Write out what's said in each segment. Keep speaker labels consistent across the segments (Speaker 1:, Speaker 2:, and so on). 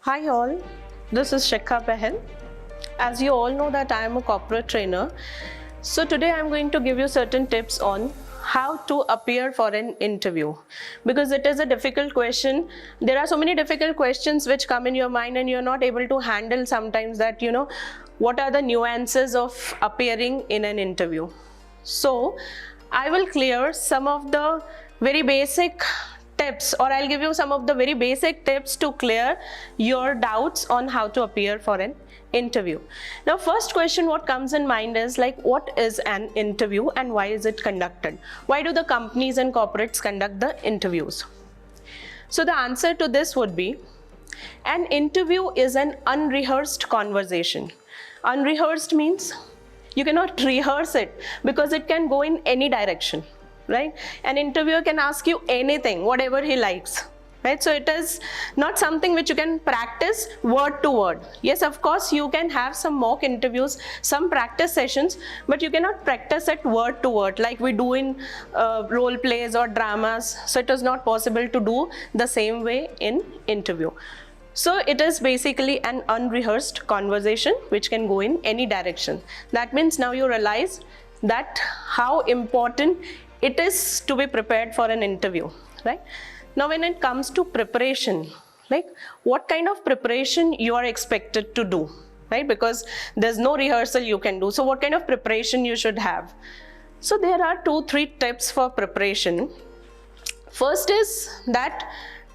Speaker 1: Hi all, this is Shikha Behl. As you all know that I am a corporate trainer. So today I am going to give you certain tips on how to appear for an interview, because it is a difficult question. There are so many difficult questions which come in your mind and you're not able to handle sometimes that, what are the nuances of appearing in an interview. So I will clear some of the very basic tips, or I'll give you some of the very basic tips to clear your doubts on how to appear for an interview. Now, first question what comes in mind is like, what is an interview and why is it conducted? Why do the companies and corporates conduct the interviews? So the answer to this would be, an interview is an unrehearsed conversation. Unrehearsed means you cannot rehearse it because it can go in any direction, right? An interviewer can ask you anything, whatever he likes, right? So it is not something which you can practice word to word. Yes, of course, you can have some mock interviews, some practice sessions, but you cannot practice it word to word like we do in role plays or dramas. So it is not possible to do the same way in interview. So it is basically an unrehearsed conversation which can go in any direction. That means now you realize that how important it is to be prepared for an interview, right? Now when it comes to preparation, like what kind of preparation you are expected to do, right? Because there's no rehearsal you can do. So what kind of preparation you should have? So there are 2-3 tips for preparation. First is that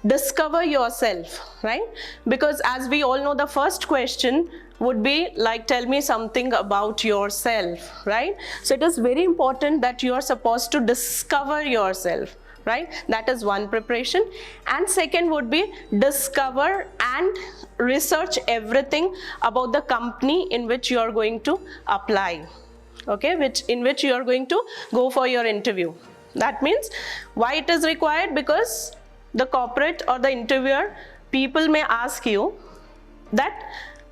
Speaker 1: discover yourself, right? Because as we all know, the first question would be like, tell me something about yourself, right? So it is very important that you are supposed to discover yourself, right? That is one preparation. And second would be discover and research everything about the company in which you are going to apply, okay? In which you are going to go for your interview. That means why it is required, because the corporate or the interviewer, people may ask you that,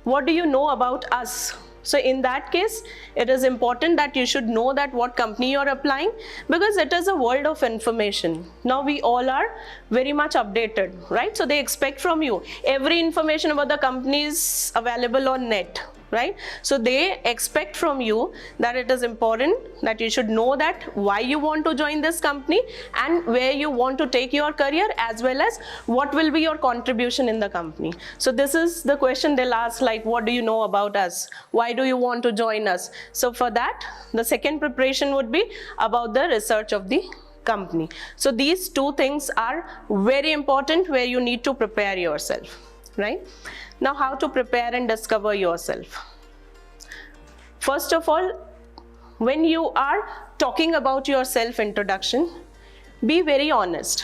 Speaker 1: what do you know about us? So in that case, it is important that you should know that what company you are applying, because it is a world of information. Now we all are very much updated, right? So they expect from you every information about the company is available on net, right? So they expect from you that it is important that you should know that why you want to join this company and where you want to take your career, as well as what will be your contribution in the company. So this is the question they'll ask, like, what do you know about us? Why do you want to join us? So for that, the second preparation would be about the research of the company. So these two things are very important where you need to prepare yourself, right? Now, how to prepare and discover yourself? First of all, when you are talking about your self-introduction, be very honest,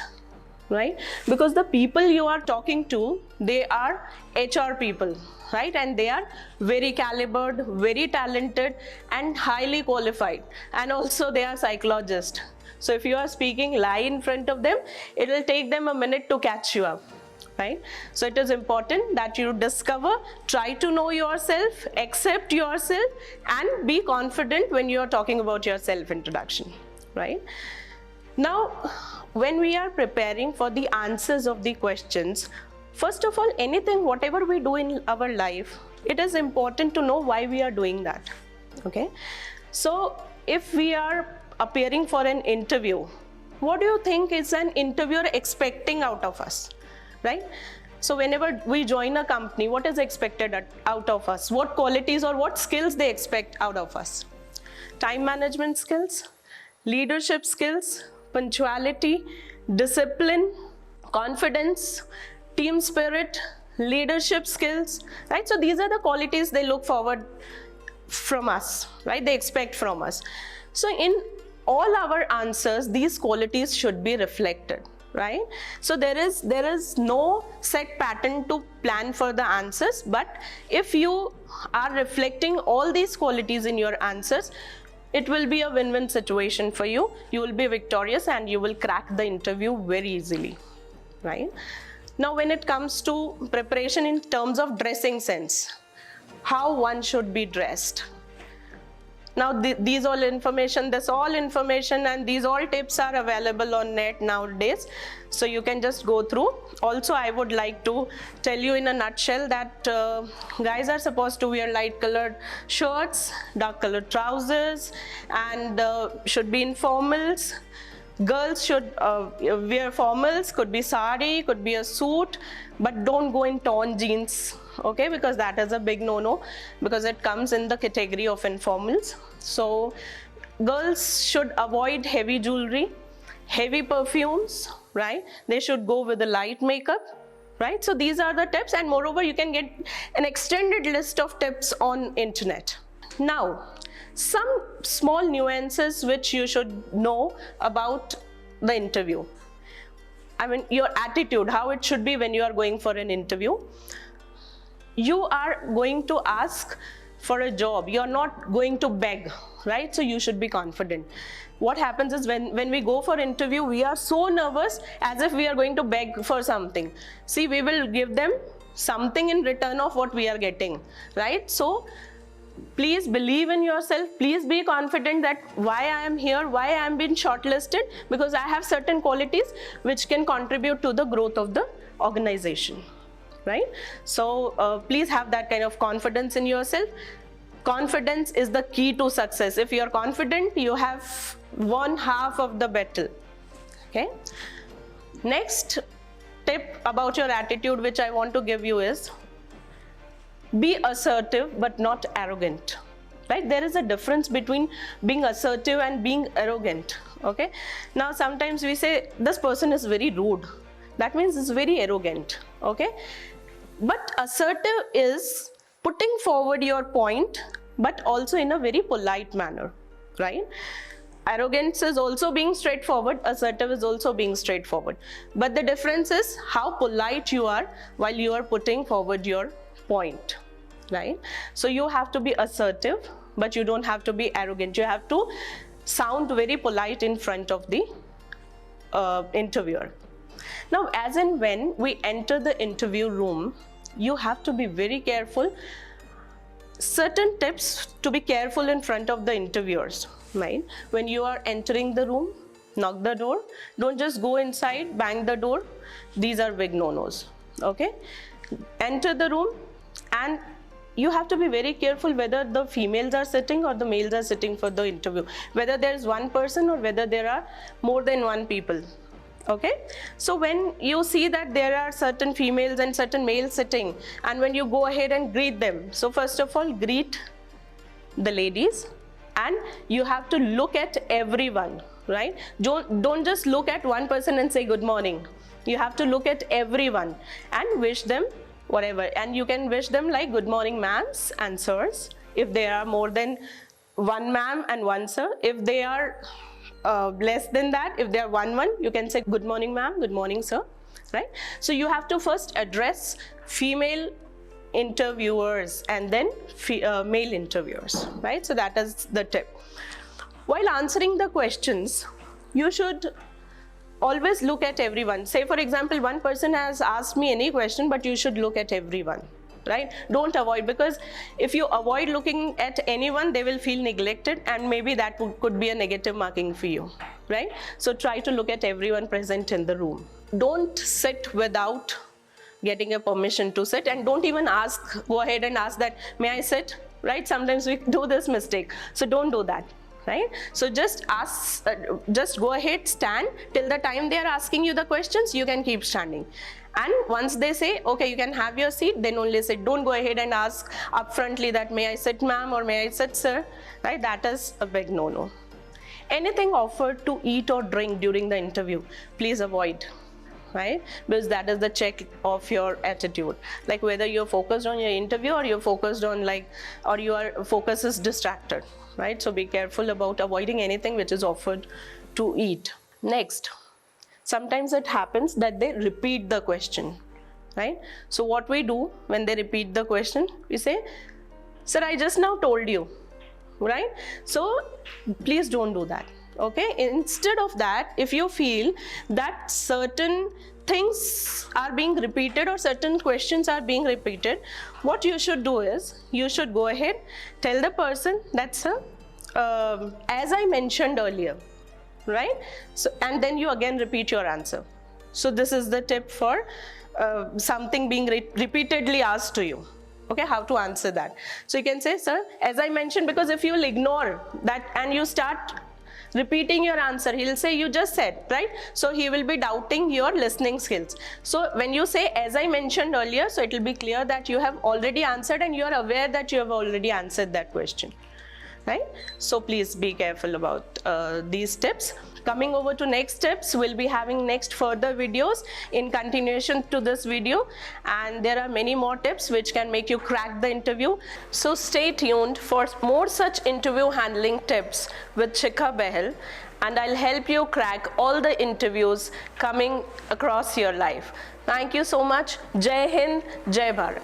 Speaker 1: right? Because the people you are talking to, they are HR people, right? And they are very calibered, very talented and highly qualified. And also they are psychologists. So if you are speaking lie in front of them, it will take them a minute to catch you up, right? So it is important that you discover, try to know yourself, accept yourself, and be confident when you are talking about your self-introduction, right? Now, when we are preparing for the answers of the questions, first of all, anything, whatever we do in our life, it is important to know why we are doing that, okay? So if we are appearing for an interview, what do you think is an interviewer expecting out of us? Right? So whenever we join a company, what is expected out of us? What qualities or what skills they expect out of us? Time management skills, leadership skills, punctuality, discipline, confidence, team spirit, leadership skills, right? So these are the qualities they look forward from us, right? They expect from us. So in all our answers, these qualities should be reflected, right? So there is no set pattern to plan for the answers, but if you are reflecting all these qualities in your answers, it will be a win-win situation for you. You will be victorious and you will crack the interview very easily, right? Now when it comes to preparation in terms of dressing sense, how one should be dressed. Now this all information and these all tips are available on net nowadays. So you can just go through. Also, I would like to tell you in a nutshell that guys are supposed to wear light colored shirts, dark colored trousers, and should be in formals. Girls should wear formals, could be sari, could be a suit, but don't go in torn jeans, okay, because that is a big no-no, because it comes in the category of informals. So girls should avoid heavy jewelry, heavy perfumes, right? They should go with a light makeup, right? So these are the tips, and moreover you can get an extended list of tips on internet. Now, some small nuances which you should know about the interview. I mean, your attitude, how it should be when you are going for an interview. You are going to ask for a job. You're not going to beg, right? So you should be confident. What happens is when we go for interview, we are so nervous as if we are going to beg for something. See, we will give them something in return of what we are getting, right? So please believe in yourself. Please be confident that why I am here, why I am being shortlisted, because I have certain qualities which can contribute to the growth of the organization, right? So please have that kind of confidence in yourself. Confidence is the key to success. If you are confident, you have won half of the battle, okay? Next tip about your attitude which I want to give you is, be assertive but not arrogant, right? There is a difference between being assertive and being arrogant, okay? Now sometimes we say this person is very rude. That means it's very arrogant, okay? But assertive is putting forward your point, but also in a very polite manner, right? Arrogance is also being straightforward, assertive is also being straightforward. But the difference is how polite you are while you are putting forward your point, right? So you have to be assertive, but you don't have to be arrogant. You have to sound very polite in front of the interviewer. Now, as and when we enter the interview room, you have to be very careful. Certain tips to be careful in front of the interviewers, right? When you are entering the room, knock the door. Don't just go inside, bang the door. These are big no-nos, okay? Enter the room, and you have to be very careful whether the females are sitting or the males are sitting for the interview, whether there is one person or whether there are more than one people, okay? So when you see that there are certain females and certain males sitting, and when you go ahead and greet them, so first of all, greet the ladies, and you have to look at everyone, right? Don't just look at one person and say good morning. You have to look at everyone and wish them whatever, and you can wish them like good morning ma'ams and sirs if there are more than one ma'am and one sir. If they are less than that, if they are one, you can say good morning ma'am, good morning sir, right? So you have to first address female interviewers and then male interviewers, right? So that is the tip. While answering the questions, you should always look at everyone. Say for example, one person has asked me any question, but you should look at everyone, right? Don't avoid, because if you avoid looking at anyone, they will feel neglected, and maybe that could be a negative marking for you, right? So try to look at everyone present in the room. Don't sit without getting a permission to sit, and don't even go ahead and ask that, may I sit, right? Sometimes we do this mistake, so don't do that, right? So just ask, just go ahead, stand till the time they are asking you the questions. You can keep standing, and once they say okay, you can have your seat, then only sit. Don't go ahead and ask upfrontly that may I sit ma'am or may I sit sir, right? That is a big no-no. Anything offered to eat or drink during the interview, please avoid, right? Because that is the check of your attitude, like whether you're focused on your interview or you're focused on or your focus is distracted, right? So be careful about avoiding anything which is offered to eat. Next, sometimes it happens that they repeat the question, right? So what we do when they repeat the question, we say, sir, I just now told you, right? So please don't do that, okay? Instead of that, if you feel that certain things are being repeated or certain questions are being repeated, what you should do is, you should go ahead, tell the person that, sir, as I mentioned earlier, right? So, and then you again repeat your answer, So this is the tip for something being repeatedly asked to you. Okay, how to answer that. So you can say, sir, as I mentioned, because if you will ignore that and you start repeating your answer, he'll say you just said, right? So he will be doubting your listening skills. So when you say, as I mentioned earlier, so it will be clear that you have already answered and you are aware that you have already answered that question, right? So please be careful about these tips. Coming over to next tips, we'll be having next further videos in continuation to this video, and there are many more tips which can make you crack the interview. So stay tuned for more such interview handling tips with Shikha Behl, and I'll help you crack all the interviews coming across your life. Thank you so much. Jai Hind, Jai Bharat.